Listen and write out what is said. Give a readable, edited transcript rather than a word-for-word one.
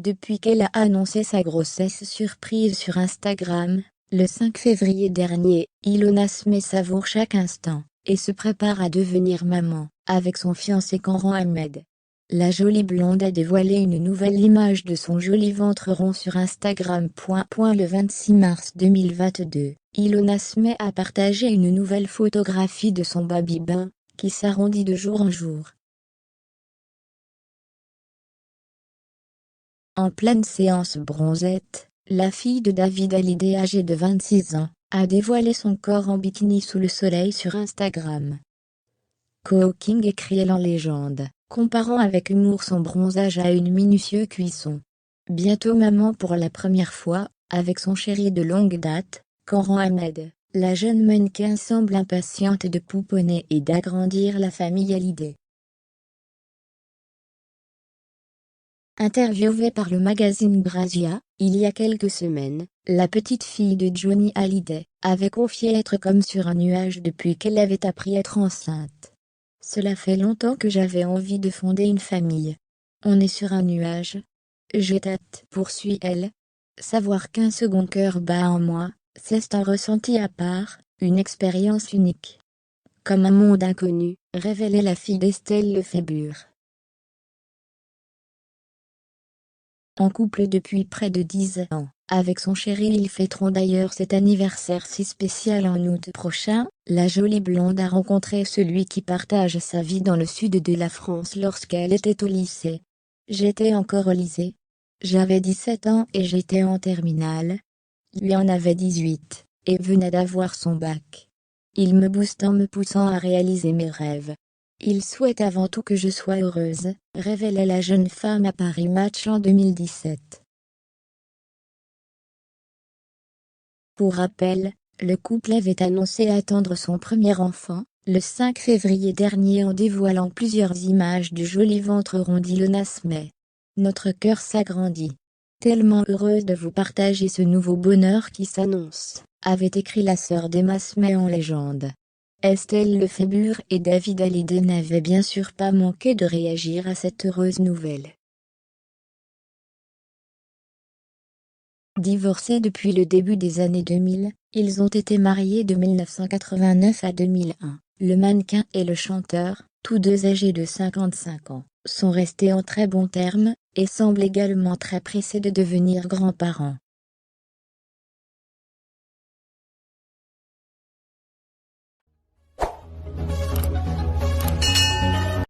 depuis qu'elle a annoncé sa grossesse surprise sur Instagram, le 5 février dernier. Ilona Smeh savoure chaque instant, et se prépare à devenir maman, avec son fiancé Kamran Ahmed. La jolie blonde a dévoilé une nouvelle image de son joli ventre rond sur Instagram. Le 26 mars 2022, Ilona Smeh a partagé une nouvelle photographie de son baby bain, qui s'arrondit de jour en jour. En pleine séance bronzette, la fille de David Hallyday âgée de 26 ans, a dévoilé son corps en bikini sous le soleil sur Instagram. Cooking écrit en légende, comparant avec humour son bronzage à une minutieuse cuisson. Bientôt maman pour la première fois, avec son chéri de longue date, Kamran Ahmed, la jeune mannequin semble impatiente de pouponner et d'agrandir la famille Hallyday. Interviewée par le magazine Grazia, il y a quelques semaines, la petite fille de Johnny Hallyday avait confié être comme sur un nuage depuis qu'elle avait appris être enceinte. Cela fait longtemps que j'avais envie de fonder une famille. On est sur un nuage. J'ai hâte, poursuit-elle. Savoir qu'un second cœur bat en moi, c'est un ressenti à part, une expérience unique. Comme un monde inconnu, révélait la fille d'Estelle Lefébure. En couple depuis près de 10 ans, avec son chéri ils fêteront d'ailleurs cet anniversaire si spécial en août prochain. La jolie blonde a rencontré celui qui partage sa vie dans le sud de la France lorsqu'elle était au lycée. J'étais encore au lycée. J'avais 17 ans et j'étais en terminale. Lui en avait 18, et venait d'avoir son bac. Il me booste en me poussant à réaliser mes rêves. Il souhaite avant tout que je sois heureuse, révélait la jeune femme à Paris Match en 2017. Pour rappel, le couple avait annoncé attendre son premier enfant, le 5 février dernier en dévoilant plusieurs images du joli ventre rond d'Ilona Smeh. Notre cœur s'agrandit. Tellement heureuse de vous partager ce nouveau bonheur qui s'annonce, avait écrit la sœur d'Emma Smeh en légende. Estelle Lefébure et David Hallyday n'avaient bien sûr pas manqué de réagir à cette heureuse nouvelle. Divorcés depuis le début des années 2000, ils ont été mariés de 1989 à 2001. Le mannequin et le chanteur, tous deux âgés de 55 ans, sont restés en très bons termes, et semblent également très pressés de devenir grands-parents.